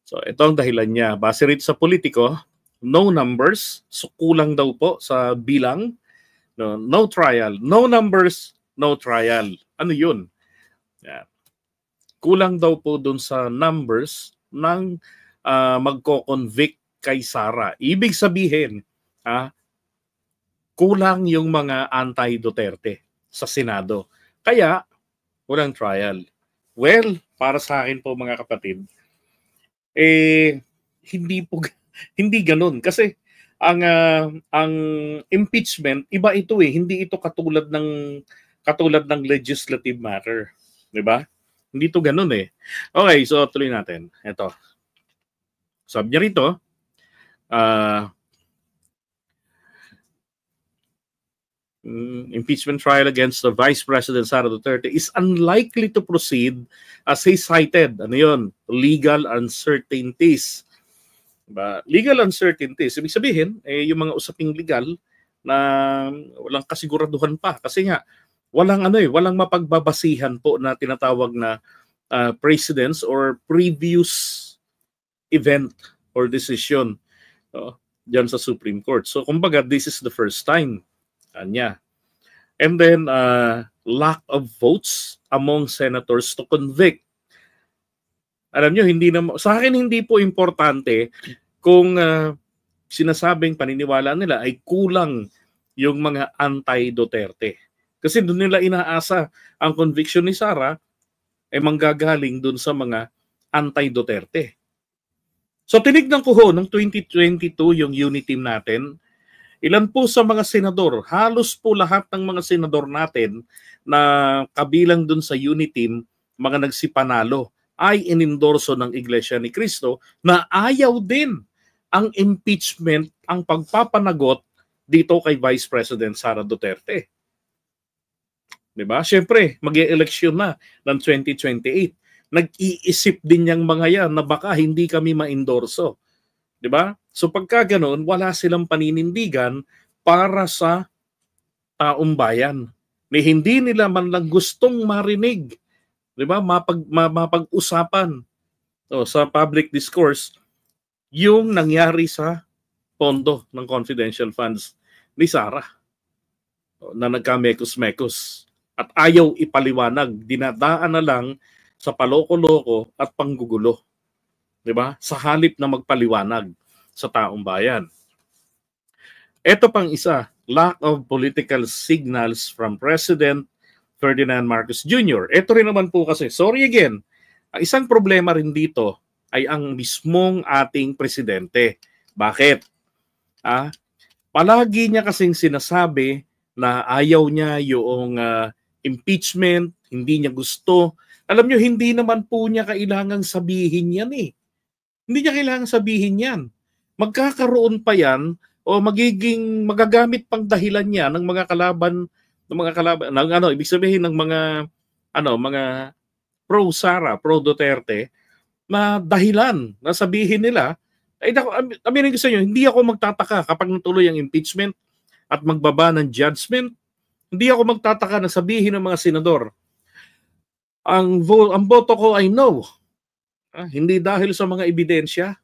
So ito ang dahilan niya. Base rito sa Politico, no numbers, so kulang daw po sa bilang. No trial. No numbers, no trial. Ano yun? Yan. Kulang daw po dun sa numbers ng magko-convict kay Sara. Ibig sabihin, kulang yung mga anti-Duterte sa Senado. Kaya, walang trial. Well, para sa akin po mga kapatid, hindi ganun. Kasi ang impeachment, iba ito eh. Hindi ito katulad ng legislative matter. 'Di ba? Hindi ito ganun eh. Okay, so tuloy natin. Ito. Sabi niya rito, impeachment trial against the Vice President Sara Duterte is unlikely to proceed as he cited. Ano yun? Legal uncertainties. Diba? Legal uncertainties. Ibig sabihin, yung mga usaping legal na walang kasiguraduhan pa. Kasi nga, walang mapagbabasihan po na tinatawag na precedents or previous event or decision dyan sa Supreme Court. So, kumbaga, this is the first time. Kanya. And then, lack of votes among senators to convict. Alam nyo, sa akin hindi po importante kung sinasabing paniniwala nila ay kulang yung mga anti-Duterte. Kasi doon nila inaasa ang conviction ni Sara ay manggagaling doon sa mga anti-Duterte. So tinignan ko ho, noong 2022 yung unity team natin, ilan po sa mga senador, halos po lahat ng mga senador natin na kabilang doon sa unity team, mga nagsipanalo, ay inendorso ng Iglesia ni Cristo na ayaw din ang impeachment, ang pagpapanagot dito kay Vice President Sara Duterte. Diba? Siyempre, mag-e-eleksyon na ng 2028. Nag-iisip din yang mga yan na baka hindi kami ma-endorso. Diba? So pagka ganoon, wala silang paninindigan para sa taong bayan. Hindi nila man lang gustong marinig, 'di ba? Mapag-usapan sa public discourse yung nangyari sa pondo ng confidential funds ni Sara na nagkamekos-mekos at ayaw ipaliwanag, dinadaan na lang sa paloko-loko at panggugulo. 'Di ba? Sa halip na magpaliwanag sa taong bayan. Ito pang isa, lack of political signals from President Ferdinand Marcos Jr. Ito rin naman po kasi, sorry again, ang isang problema rin dito ay ang mismong ating presidente. Bakit? Palagi niya kasing sinasabi na ayaw niya yung impeachment, hindi niya gusto. Alam niyo, hindi naman po niya kailangang sabihin yan eh. Hindi niya kailangang sabihin yan. Magkakaroon pa yan o magagamit pang dahilan niya ng mga kalaban ibig sabihin ng mga pro Sara, pro Duterte na dahilan na sabihin nila, aminin ko sa inyo, hindi ako magtataka kapag natuloy ang impeachment at magbaba ng judgment. Hindi ako magtataka na sabihin ng mga senador, ang boto ko ay no. Hindi dahil sa mga ebidensya.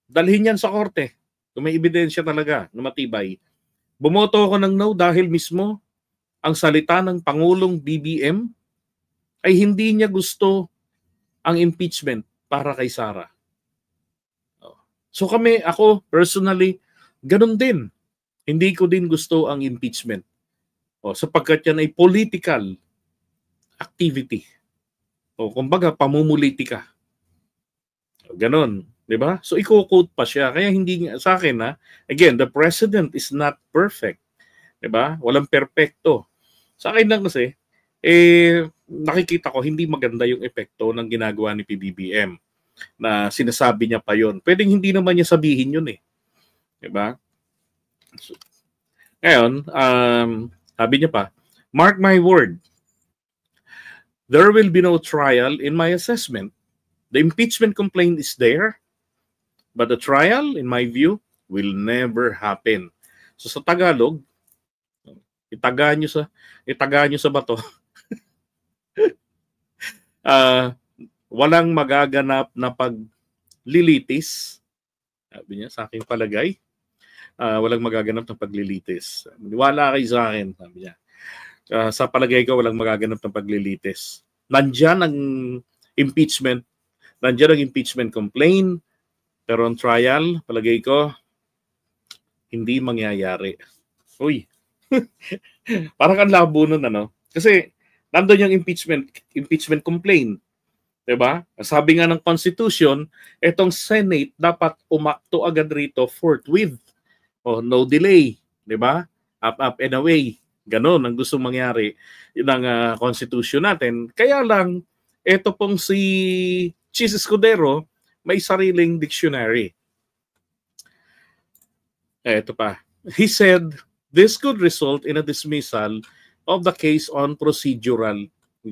Dalhin yan sa korte. Kung may ebidensya talaga na matibay. Bumoto ako ng no dahil mismo ang salita ng Pangulong BBM ay hindi niya gusto ang impeachment para kay Sara. So ako personally, ganun din. Hindi ko din gusto ang impeachment. Sapagkat yan ay political activity. Kumbaga, pamumulitika. Ganon. Diba? So, i-quote pa siya. Kaya hindi sa akin, again, the president is not perfect. Diba? Walang perpekto. Sa akin lang kasi, nakikita ko hindi maganda yung epekto ng ginagawa ni PBBM na sinasabi niya pa yon. Pwedeng hindi naman niya sabihin yun eh. Diba? So, ngayon, sabi niya pa, mark my word, there will be no trial in my assessment. The impeachment complaint is there, but the trial, in my view, will never happen. So sa Tagalog, itaga nyo sa bato. Walang magaganap na lilitis. Sabi niya, sa aking palagay, walang magaganap ng paglilitis. Maniwala kayo sa akin, sabi niya. Sa palagay ko, walang magaganap ng paglilitis. Nandiyan ang impeachment, nandiyan ang impeachment complaint, pero on trial, palagay ko, hindi mangyayari. Uy, parang ang labo nun, ano? Kasi nandun yung impeachment complaint. Diba? Sabi nga ng Constitution, itong Senate dapat umakto agad rito forthwith. O no delay. Diba? Up and away. Ganon ang gusto mangyari ng Constitution natin. Kaya lang, ito pong si Chis Escudero may sariling dictionary. Ito pa. He said, this could result in a dismissal of the case on procedural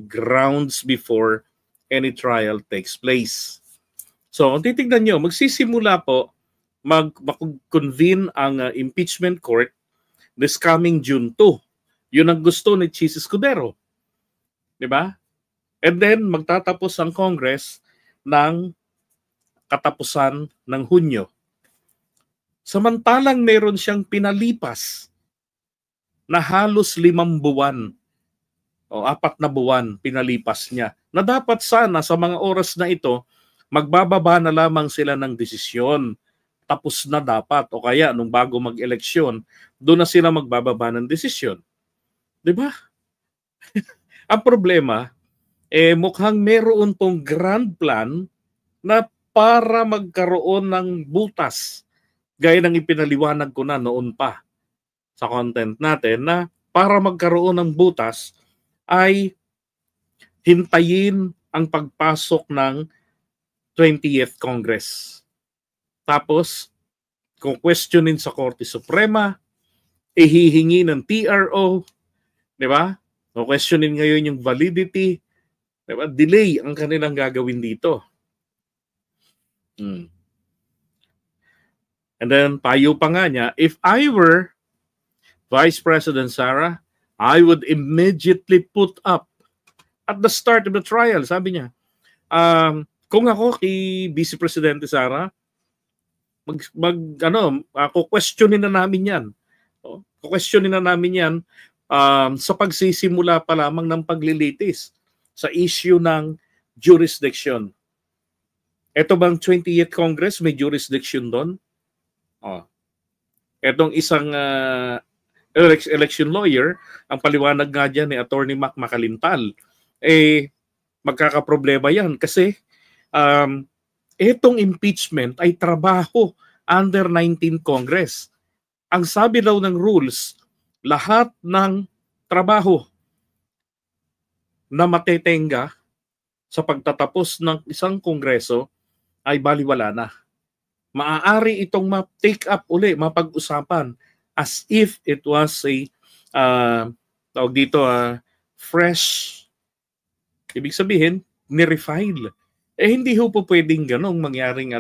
grounds before any trial takes place. So, kung titignan nyo, magsisimula po mag-convene ang impeachment court this coming June 2. Yun ang gusto ni Chis Escudero. Diba? And then, magtatapos ang Congress ng katapusan ng Hunyo. Samantalang meron siyang pinalipas na halos 5 buwan o 4 na buwan pinalipas niya, na dapat sana sa mga oras na ito, magbababa na lamang sila ng desisyon. Tapos na dapat, o kaya nung bago mag-eleksyon, doon na sila magbababa ng desisyon. Diba? Ang problema, mukhang meron pong grand plan na para magkaroon ng butas, gaya ng ipinaliwanag ko na noon pa sa content natin, na para magkaroon ng butas, ay hintayin ang pagpasok ng 20th Congress. Tapos, kung questionin sa Korte Suprema, ihihingi ng TRO, di ba? Kung questionin ngayon yung validity, di ba? Delay ang kanilang gagawin dito. And then, payo pa nga niya, if I were Vice President Sara, I would immediately put up at the start of the trial, sabi niya. Kung ako kay Vice Presidente Sara, questionin na namin 'yan. Questionin na namin 'yan sa pagsisimula pa lamang ng paglilitis sa issue ng jurisdiction. Ito bang 20th Congress may jurisdiction doon? Etong isang election lawyer, ang paliwanag nga dyan ni Attorney Mac Macalintal, magkakaproblema yan kasi itong impeachment ay trabaho under 19th Congress. Ang sabi daw ng rules, lahat ng trabaho na matetenga sa pagtatapos ng isang kongreso ay baliwala na. Maaari itong ma-take up uli, mapag-usapan as if it was a fresh, ibig sabihin, ni-refile. Hindi ho po pwedeng ganong mangyaring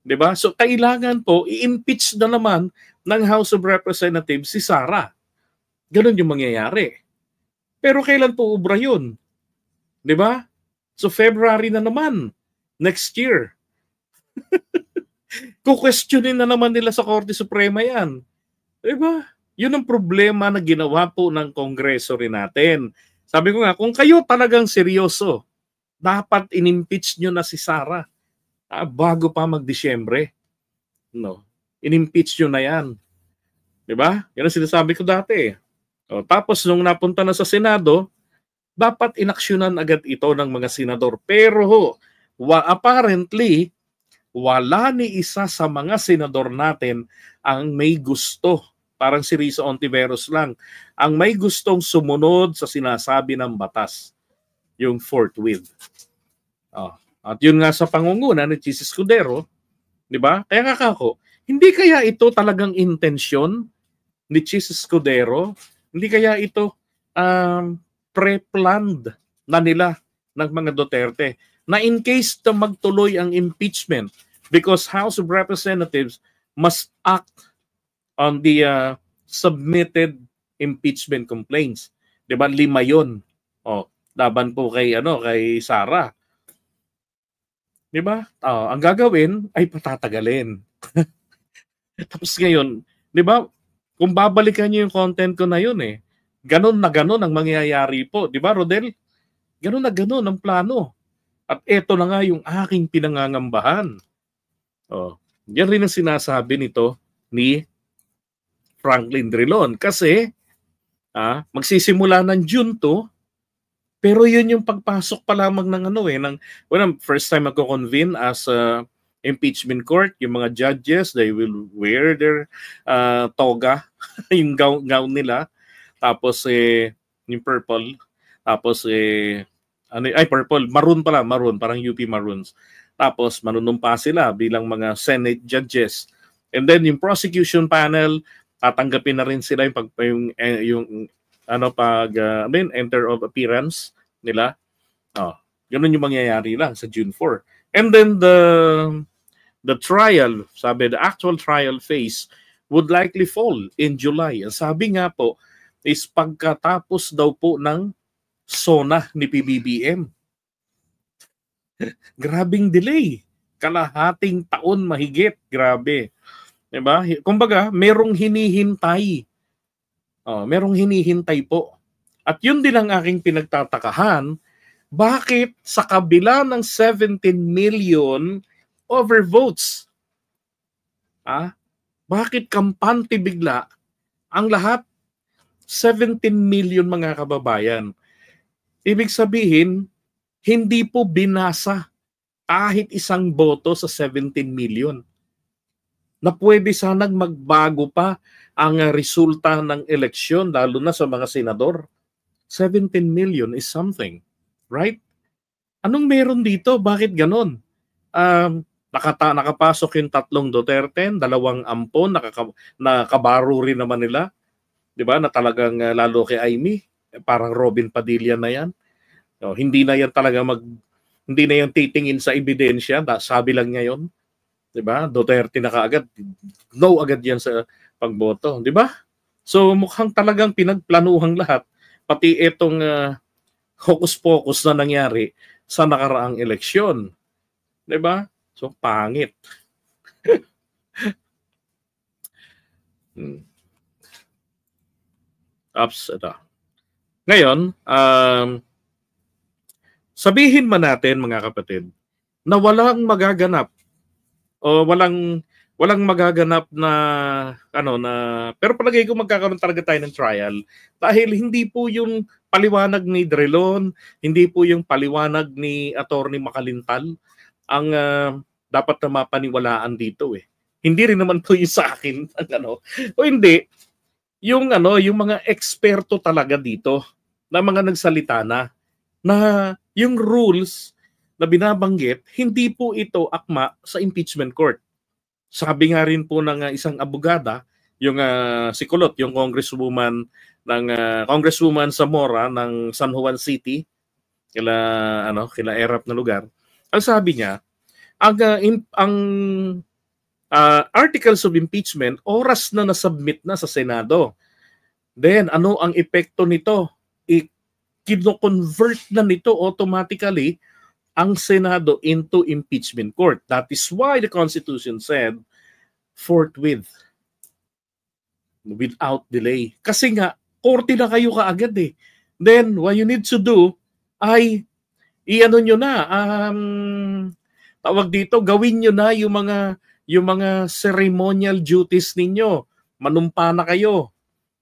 diba? So, kailangan po, i-impeach na naman ng House of Representatives si Sara. Ganon yung mangyayari. Pero kailan po ubra yun? Diba? So, February na naman. Next year. Kukwestiyonin na naman nila sa Korte Suprema yan. Diba? Yun ang problema na ginawa po ng Kongreso rin natin. Sabi ko nga, kung kayo talagang seryoso, dapat inimpeach nyo na si Sara bago pa mag-Disyembre. No. Inimpeach nyo na yan. Diba? Yan ang sinasabi ko dati. Tapos nung napunta na sa Senado, dapat inaksyonan agad ito ng mga senador. Pero apparently, wala ni isa sa mga senador natin ang may gusto. Parang si Risa Ontiveros lang. Ang may gustong sumunod sa sinasabi ng batas. Yung forthwith. At yun nga sa pangunguna ni Chis Escudero, di ba? Kaya kakako, hindi kaya ito talagang intensyon ni Chis Escudero? Hindi kaya ito pre-planned na nila ng mga Duterte na in case na magtuloy ang impeachment because House of Representatives must act on the submitted impeachment complaints. 'Di ba? 5 'yon. Laban po kay kay Sara. 'Di ba? Ang gagawin ay patatagalin. Tapos ngayon, 'di ba, kung babalikan niyo yung content ko na yun gano'n na gano'n ang mangyayari po, 'di ba, Rodel? Gano'n na gano'n ang plano. At eto na nga yung aking pinangangambahan. Yan rin ang sinasabi nito ni Franklin Drilon kasi magsisimula ng June 2, pero yun yung pagpasok pa lamang ng first time magko-convene as impeachment court, yung mga judges, they will wear their toga, yung gown nila, tapos yung purple, tapos purple, maroon pala, maroon, parang UP Maroons. Tapos manunumpa sila bilang mga Senate judges. And then yung prosecution panel, tatanggapin na rin sila enter of appearance nila. Ganun yung mangyayari lang sa June 4. And then the trial, sabi, the actual trial phase would likely fall in July. Ang sabi nga po is pagkatapos daw po ng SONA ni PBBM. Grabing delay. Kalahating taon mahigit. Grabe. Diba? Kumbaga, merong hinihintay. Merong hinihintay po. At yun din ang aking pinagtatakahan. Bakit sa kabila ng 17 million overvotes? Bakit kampante bigla ang lahat? 17 million mga kababayan. Ibig sabihin, hindi po binasa kahit isang boto sa 17 million. Na pwede sanang magbago pa ang resulta ng eleksyon, lalo na sa mga senador. 17 million is something, right? Anong meron dito? Bakit ganon? Nakapasok yung 3 Duterte, 2 Ampon, nakabaro rin naman nila. Diba? Na talagang lalo kay Amy, parang Robin Padilla na yan. Hindi na yan talaga hindi na yan titingin sa ebidensya, sabi lang niya yun. 'Di ba? Duterte na kaagad, no agad yan sa pagboto, 'di ba? So mukhang talagang pinagplanuhang lahat, pati itong hocus-pocus na nangyari sa nakaraang eleksyon. 'Di ba? So pangit. Ngayon, sabihin man natin mga kapatid na walang magaganap o walang magaganap na pero palagay ko magkakaroon talaga tayo ng trial dahil hindi po yung paliwanag ni Drilon, hindi po yung paliwanag ni Attorney Makalintal ang dapat na mapaniwalaan dito Hindi rin naman po yung sa akin o hindi yung mga eksperto talaga dito na mga nagsalita na yung rules na binabanggit, hindi po ito akma sa impeachment court. Sabi nga rin po ng isang abogada, yung si Kulot, yung congresswoman Zamora ng San Juan City, kila Erap na lugar. Ang sabi niya, ang articles of impeachment oras na nasubmit na sa Senado. Then ano ang epekto nito? Kino-convert na nito automatically ang Senado into impeachment court. That is why the Constitution said forthwith, without delay. Kasi nga, korte na kayo kaagad Then, what you need to do ay tawag dito, gawin nyo na yung mga ceremonial duties ninyo. Manumpa na kayo.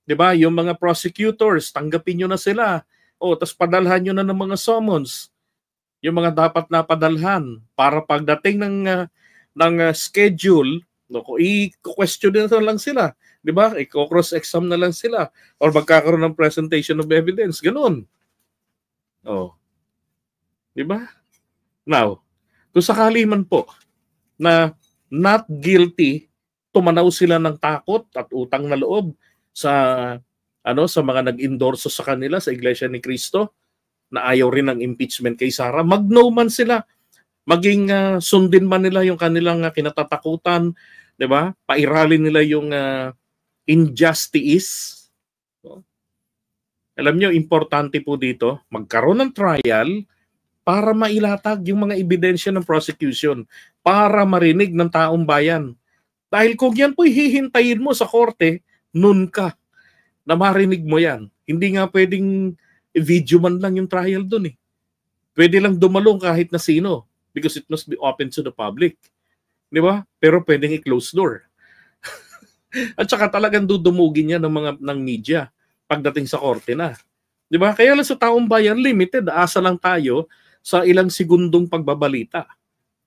'Di ba? Yung mga prosecutors, tanggapin nyo na sila. Tapos padalhan nyo na ng mga summons. Yung mga dapat na padalhan para pagdating ng schedule, i-question na lang sila. 'Di ba? I-cross-exam na lang sila or magkakaroon ng presentation of evidence. Ganun. 'Di ba? Now, kung sakali man po na not guilty, tumanaw sila ng takot at utang na loob sa mga nag-endorso sa kanila sa Iglesia ni Cristo na ayaw rin ng impeachment kay Sara, mag-no man sila, maging sundin man nila yung kanilang kinatatakutan, 'di ba? Pairalin nila yung injustice. Alam nyo, importante po dito, magkaroon ng trial para mailatag yung mga ebidensya ng prosecution, para marinig ng taong bayan. Dahil kung yan po'y hihintayin mo sa korte, nun ka na marinig mo yan. Hindi nga pwedeng video man lang yung trial dun eh. Pwede lang dumalong kahit na sino because it must be open to the public. Di ba? Pero pwedeng i-close door. At saka talagang dudumugin yan ng media pagdating sa korte na. Di ba? Kaya lang sa taong bayan, limited. Asa lang tayo sa ilang segundong pagbabalita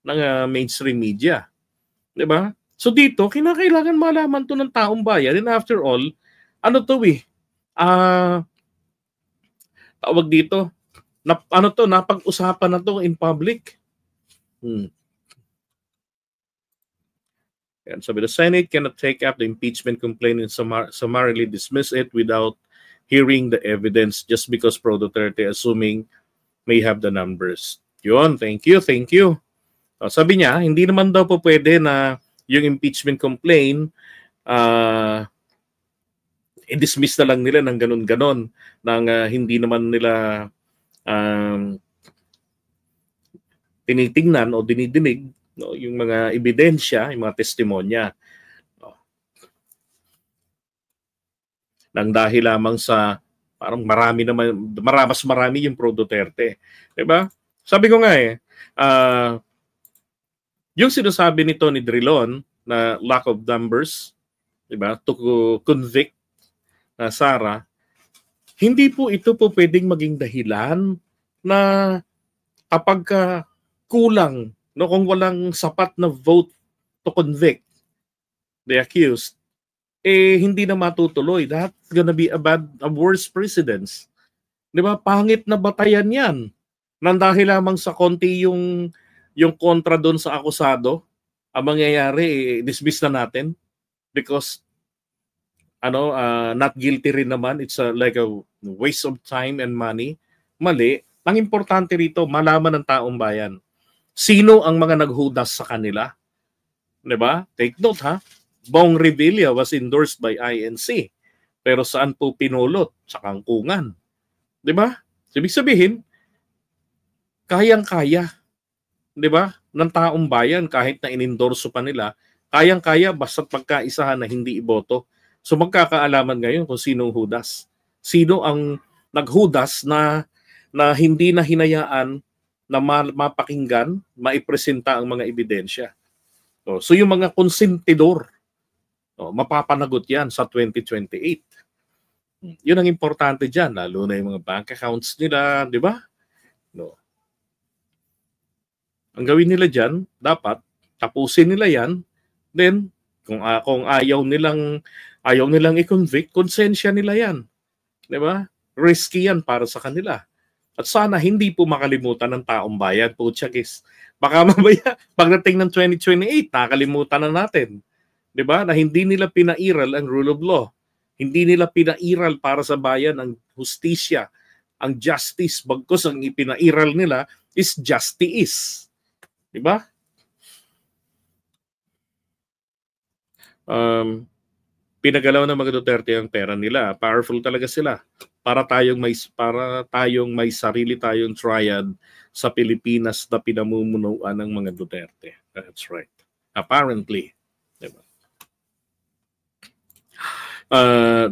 ng mainstream media. Di ba? So dito, kinakailangan malaman to ng taong bayan. And after all, ano to eh? Tawag dito, napag-usapan na to in public. And so the Senate cannot take up the impeachment complaint and summarily dismiss it without hearing the evidence just because Pro Duterte assuming may have the numbers. Yun, thank you. Sabi niya, hindi naman daw po pwede na yung impeachment complaint i-dismiss na lang nila ng ganun-ganon nang hindi naman nila tinitingnan o dinidinig yung mga ebidensya, yung mga testimonya. Nang dahil lamang sa parang mas marami yung Pro Duterte. Diba? Sabi ko nga yung sinasabi ni Tony Drilon na lack of numbers, diba, to convict Sara, hindi po ito po pwedeng maging dahilan na kapag kulang, no, kung walang sapat na vote to convict the accused, hindi na matutuloy. That's gonna be a worse precedence. Di ba? Pangit na batayan yan. Nang dahil lamang sa konti yung kontra doon sa akusado, ang mangyayari, dismiss na natin because not guilty rin naman. It's like a waste of time and money. Mali. Ang importante rito, malaman ng taong bayan. Sino ang mga naghudas sa kanila? Diba? Take note ha. Bong Revilla was endorsed by INC. Pero saan po pinulot? Sa kangkungan. Diba? Ibig sabihin, kayang-kaya. Diba? Ng taong bayan, kahit na inendorso pa nila, kayang-kaya basta't pagkaisahan na hindi iboto. So magkakaalaman ngayon kung sinong hudas. Sino ang naghudas na hindi na hinayaan na mapakinggan, maipresenta ang mga ebidensya. So yung mga konsentidor, mapapanagot yan sa 2028. Yun ang importante dyan, lalo na yung mga bank accounts nila, di ba? Ang gawin nila dyan, dapat tapusin nila yan, then kung ayaw nilang i-convict, konsensya nila yan. Di ba? Risky yan para sa kanila. At sana hindi po makalimutan ng taong bayan. Putsakis. Baka mamaya, pagdating ng 2028, nakalimutan na natin. Diba? Na hindi nila pinairal ang rule of law. Hindi nila pinairal para sa bayan ang hustisya, ang justice. Bagkus ang ipinairal nila is justice. Diba? Pinagalaw ng mga Duterte ang pera nila. Powerful talaga sila. Para tayong may sarili tayong triad sa Pilipinas na pinamumunuan ng mga Duterte. That's right. Apparently. Diba?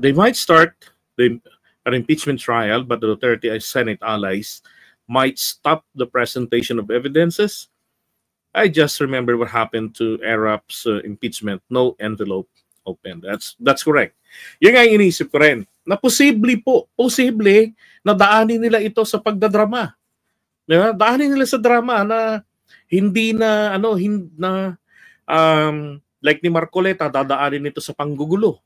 They might start an impeachment trial, but the Duterte Senate allies might stop the presentation of evidences. I just remember what happened to Arap's impeachment. No envelope open. That's correct. Yung nga iniisip ko rin, na posible na daanin nila ito sa pagdadrama. Diba? Daanin nila sa drama na hindi na like ni Marcoleta, dadaanin ito sa panggugulo.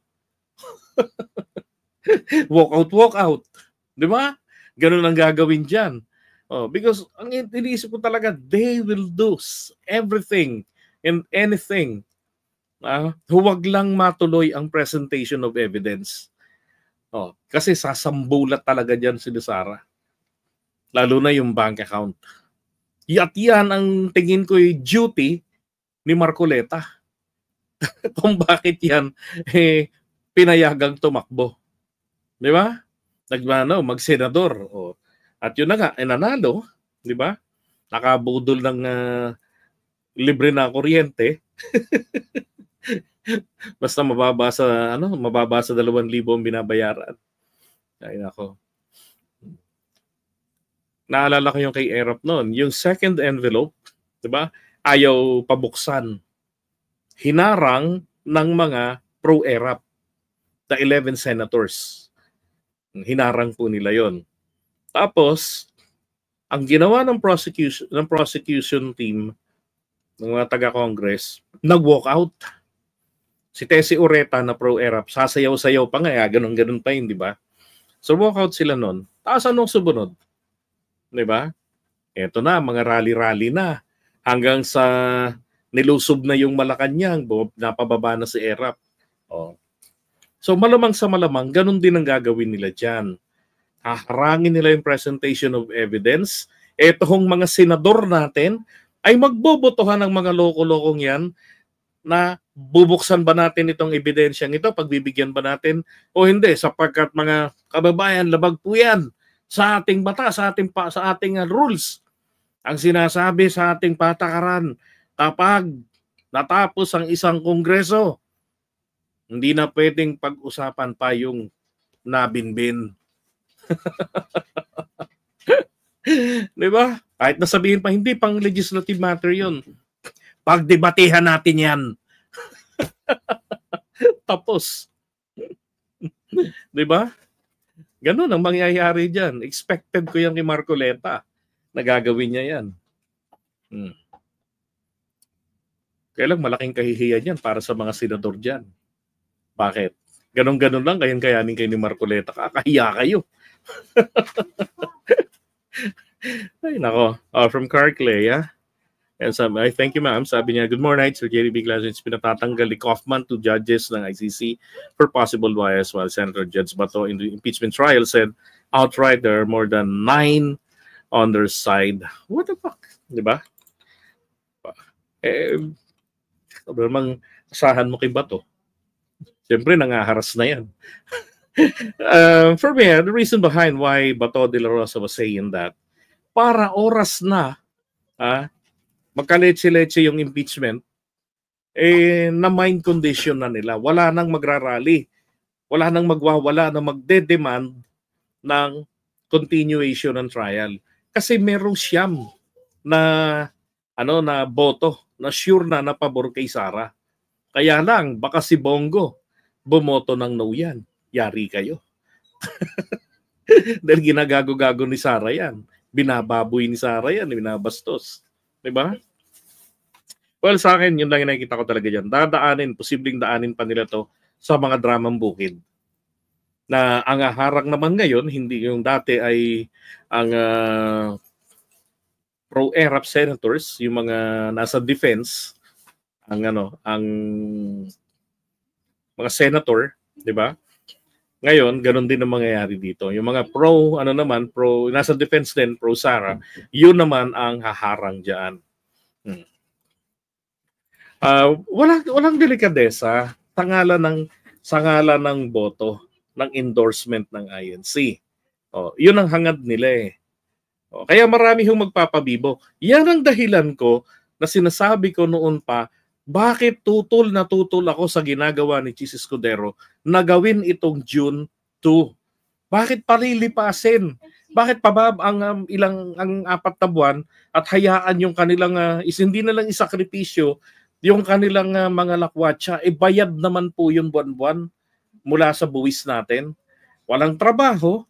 walk out. Diba? Ganun ang gagawin dyan. Because ang iniisip ko talaga, they will do everything and anything. Huwag lang matuloy ang presentation of evidence. Kasi sasambulat talaga dyan si Sara. Lalo na yung bank account. At yan ang tingin ko yung duty ni Marcoleta. Kung bakit yan pinayagang tumakbo. Di ba? Mag-senador. At yun na nga, nanalo. Di ba? nakabudol ng libre na kuryente. Basta mababa sa mababa sa 2,000 ang binabayaran. Ay nako. Naalala ko yung kay ERAP noon, yung second envelope, 'di ba? Ayaw pabuksan. Hinarang ng mga pro-ERAP, the 11 senators. Hinarang po nila 'yon. Tapos ang ginawa ng prosecution team ng mga taga-Congress, nag-walk out. Si Tessie Ureta na pro-ERAP, sasayaw-sayaw pa nga, ganun-ganun pa yun, di ba? So walk out sila nun. Tapos anong sumunod? Di ba? Eto na, mga rally-rally na. Hanggang sa nilusob na yung Malacanang, napababa na si ERAP. Oh. So malamang sa malamang, ganun din ang gagawin nila dyan. Haharangin nila yung presentation of evidence. Etong mga senador natin ay magbobotohan ng mga loko-lokong yan na bubuksan ba natin itong ebidensyang ito, pagbibigyan ba natin o hindi, sapagkat mga kababayan, labag po yan sa ating batas, sa ating rules. Ang sinasabi sa ating patakaran, kapag natapos ang isang kongreso, hindi na pwedeng pag-usapan pa yung nabinbin. Di ba? Kahit nasabihin pa, hindi pang legislative matter yun. Pagdebatehan natin yan. Tapos. Di ba? Ganun ang mangyayari dyan. Expected ko yan kay Marcoleta na gagawin niya yan. Kaya lang malaking kahihiyan yan para sa mga senador dyan. Bakit? Ganon-ganon lang kayanin kayo ni Marcoleta. Kakahiya kayo. Ay, nako. From Carclay, And I thank you, ma'am. Sabi niya, good morning, Sir Jerry Biglason. Pinatatanggal ni Kaufman to judges ng ICC for possible bias, while Senator Judge Bato in the impeachment trial said outright there are more than 9 on their side. What the fuck? Diba? Namang asahan mo kay Bato. Siyempre, nangaharas na yan. For me, the reason behind why Bato de la Rosa was saying that, para oras na, magkaletse-letse yung impeachment, na mind condition na nila. Wala nang magrarally. Wala nang magwawala na magde-demand ng continuation ng trial. Kasi merong siyam na na boto, na sure na pabor kay Sara. Kaya lang, baka si Bongo bumoto ng no yan. Yari kayo. Dahil ginagago-gago ni Sara yan. Binababoy ni Sara yan, binabastos. Diba? Well, sa akin, yun lang yung nakikita ko talaga dyan. Posibleng daanin pa nila to sa mga dramang bukid. Na ang harang naman ngayon, hindi yung dati ay ang pro-ERAP senators, yung mga nasa defense, ang mga senator, di ba? Ngayon, ganun din ang mangyayari dito. Yung mga nasa defense din, pro-Sara, yun naman ang haharang dyan. Walang delikadesa sa ngalan ng boto, ng endorsement ng INC. Yun ang hangad nila . Kaya marami hong magpapabibo. Yan ang dahilan ko na sinasabi ko noon pa, bakit tutol na tutol ako sa ginagawa ni Chis Escudero na gawin itong June 2? Bakit palilipasin? Bakit pabab ang 4 na buwan at hayaan yung kanilang hindi na lang isakripisyo yung kanilang mga lakwatsa, bayad naman po yung buwan-buwan mula sa buwis natin. Walang trabaho,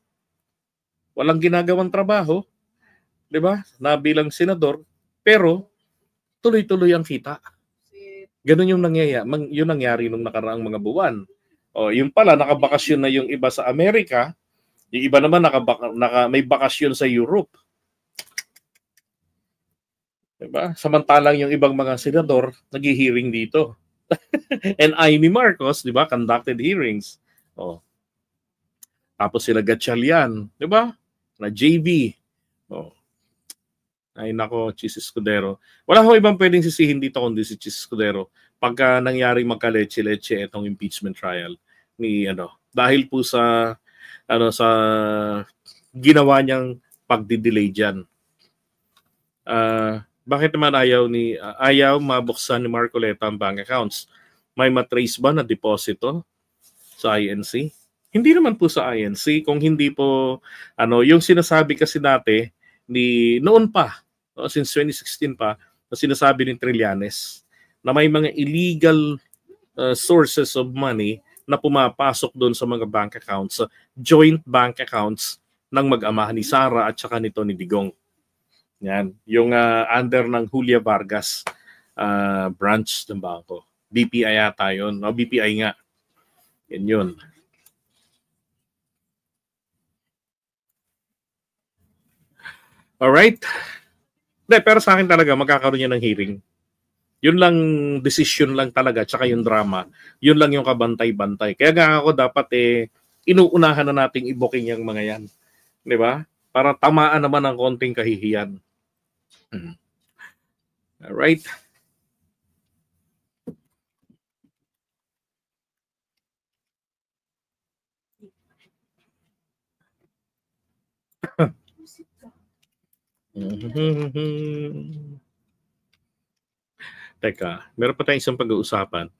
walang ginagawang trabaho, di ba? Na bilang senador, pero tuloy-tuloy ang kita. Ganun yung nangyari nung nakaraang mga buwan. Yung pala, nakabakasyon na yung iba sa Amerika, yung iba naman may bakasyon sa Europe. Diba? Samantalang yung ibang mga senador nag-hearing dito. And Amy Marcos, di ba, conducted hearings. Tapos sila Gatchalian, di ba? Na JB. Ay nako, Chis Escudero. Wala akong ibang pwedeng sisihin dito kundi si Chis Escudero pagka nangyaring magkaletse-letse itong impeachment trial ni dahil po sa sa ginawa niyang pagdi-delay diyan. Bakit naman ayaw mabuksan ni Marcoleta ang bank accounts? May matrace ba na deposito sa INC? Hindi naman po sa INC, kung hindi po yung sinasabi kasi dati noon pa, since 2016 pa, na sinasabi ni Trillanes na may mga illegal sources of money na pumapasok doon sa mga bank accounts, joint bank accounts ng mag-ama ni Sara at saka nito ni Digong. Yan, yung under ng Julia Vargas branch ng bangko. BPI yata yun. No, BPI nga. Yan yun. Alright. Pero sa akin talaga, magkakaroon yan ng hearing. Yun lang, decision lang talaga, tsaka yung drama. Yun lang yung kabantay-bantay. Kaya nga ako dapat inuunahan na nating i-booking yung mga yan. Di ba? Para tamaan naman ng konting kahihiyan. Alright. Teka, meron pa tayong isang pag-uusapan.